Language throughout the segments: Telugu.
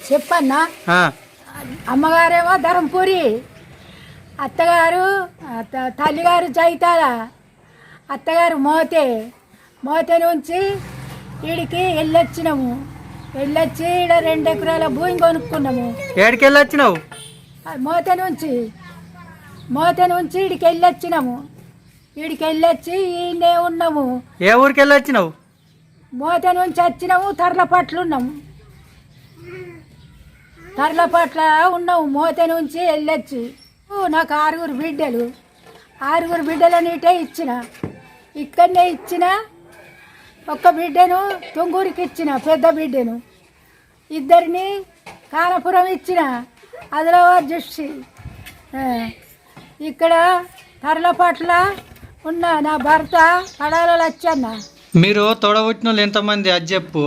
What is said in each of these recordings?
చెప్పన్నా. ఆ, అమ్మగారేమో ధరంపూరి, అత్తగారు తల్లిగారు జైతాల, అత్తగారు మోతే నుంచి వీడికి వెళ్ళొచ్చినాము. వెళ్ళొచ్చి ఈడ 2 ఎకరాల భూమి కొనుక్కున్నాము. ఏడికి వెళ్ళొచ్చినావు? మోతే నుంచి ఈడికి వెళ్ళొచ్చినాము. ఈడికి వెళ్ళొచ్చి ఈయనే ఉన్నాము. ఏ ఊరికి వెళ్ళొచ్చినావు? మోతే నుంచి వచ్చినాము. తర్లపట్ల ఉన్నాము. మోతే నుంచి వెళ్ళొచ్చి నాకు 6 బిడ్డలు. 6 బిడ్డలని ఇక్కడనే ఇచ్చిన. ఒక్క బిడ్డను తుంగూరికి ఇచ్చిన, పెద్ద బిడ్డను. 2 కానపురం ఇచ్చిన, ఆదిలాబాద్ చూసి. ఇక్కడ తర్లపట్ల ఉన్న నా భర్త పడాల లచ్చన్న. మీరు తోడబుట్టిన వాళ్ళు ఎంతమంది అది చెప్పు.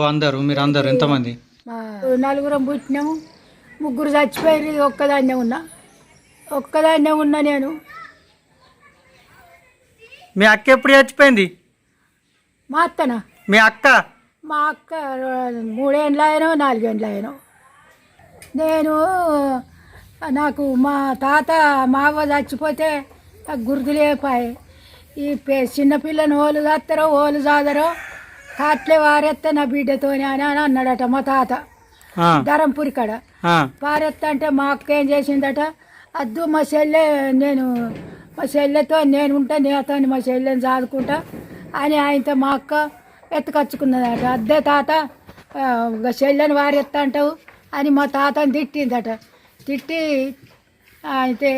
మీరు అందరు ఎంతమంది? 4 పుట్టినాము. 3 చచ్చిపోయి ఒక్కదాన్నే ఉన్నా నేను. మీ అక్క ఎప్పుడు చచ్చిపోయింది? మా అత్తనా? మీ అక్క? మా అక్క 3 ఏండ్లైనో 4 ఏండ్లైనో. నాకు మా తాత మా అవ్వ చచ్చిపోతే నాకు గుర్తులేపాయి. ఈ చిన్నపిల్లని ఓలు చేస్తారో ఓలు చాదరో కాట్లే వారెత్తే నా బిడ్డతోని అని అన్నాడట మా తాత. ధరంపూరి కాడ పారెత్త అంటే మా అక్క ఏం చేసిందట, అద్దు మా చెల్లెతో నేను ఉంటా, నేతో మా చెల్లెని చదువుకుంటా అని ఆయనతో మా అక్క ఎత్తుకొచ్చుకున్నదట. అద్దే తాత చెల్లెని వారెత్త అంటావు అని మా తాతని తిట్టిందట. తిట్టి అయితే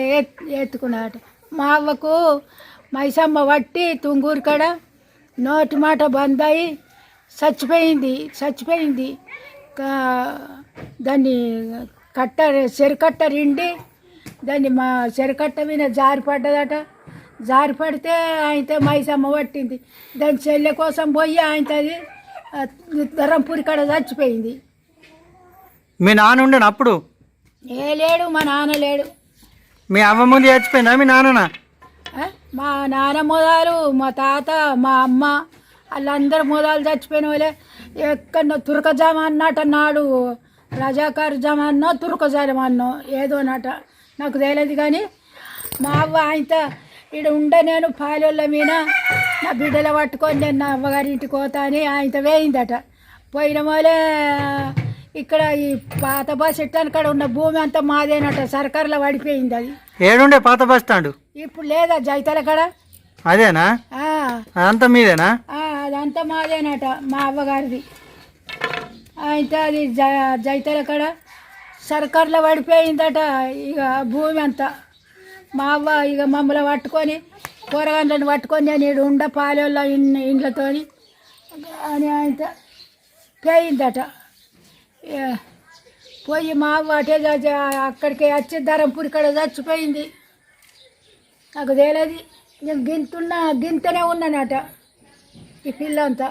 ఎత్తుకున్నాడట. మా అవ్వకు మైసమ్మ పట్టి తుంగూరు కాడ నోటి మాట బంద్ అయి చచ్చిపోయింది. దాన్ని చెరుకట్ట రిండి దాన్ని మా చెరుకట్ట మీద జారి పడితే ఆయనతో మైసమ్మ పట్టింది. దాని చెల్లె కోసం పోయి ఆయనది ధరంపూరి కాడ చచ్చిపోయింది. మీ నాన్న ఉండను అప్పుడు? లేడు, మా నాన్న లేడు. మీ అవ్వ ముందు చచ్చిపోయిందా మీ నాన్న? మా నాన్న మొదలు, మా తాత, మా అమ్మ వాళ్ళందరూ మొదలు చచ్చిపోయిన వాళ్ళే. ఎక్కడో తుర్క జమాన్నట నాడు, రజాకారు జమాన్నో తుర్క జమాన్నో ఏదో నట నాకు తెలియదు. కానీ మా అవ్వ ఆయనతో ఇక్కడ ఉండే నేను పాలెళ్ళ మీద నా బిడ్డలు పట్టుకొని నేను నా అవ్వగారింటికి పోతా అని ఆయనతో వేయిందట. పోయిన వాళ్ళే ఇక్కడ ఈ పాత బస్ స్టాండ్ కాడ ఉన్న భూమి అంతా మాదేనట, సర్కారులో పడిపోయింది. అది ఏడుండే పాత బస్ స్టాండ్? ఇప్పుడు లేదా, జైతాల కాడ. అదేనా? అదంతా మీదేనా? అదంతా మాదేనట, మా అవ్వగారిది. అయితే అది జైతాల కాడ సర్కారులో పడిపోయిందట ఇక భూమి అంతా. మా అవ్వ ఇక మమ్మల్ని పట్టుకొని కూరగాయలను పట్టుకొని నేను ఇక్కడ ఉండ పాలెళ్ళ ఇండ్లతో అని ఆయనతో పోయిందట. పోయి మా అవ్వ అటే అక్కడికి వచ్చి ధరంపూరి కాడ చచ్చిపోయింది. నాకు తెలియదు. నేను గింతనే ఉన్నానట ఈ పిల్లంతా.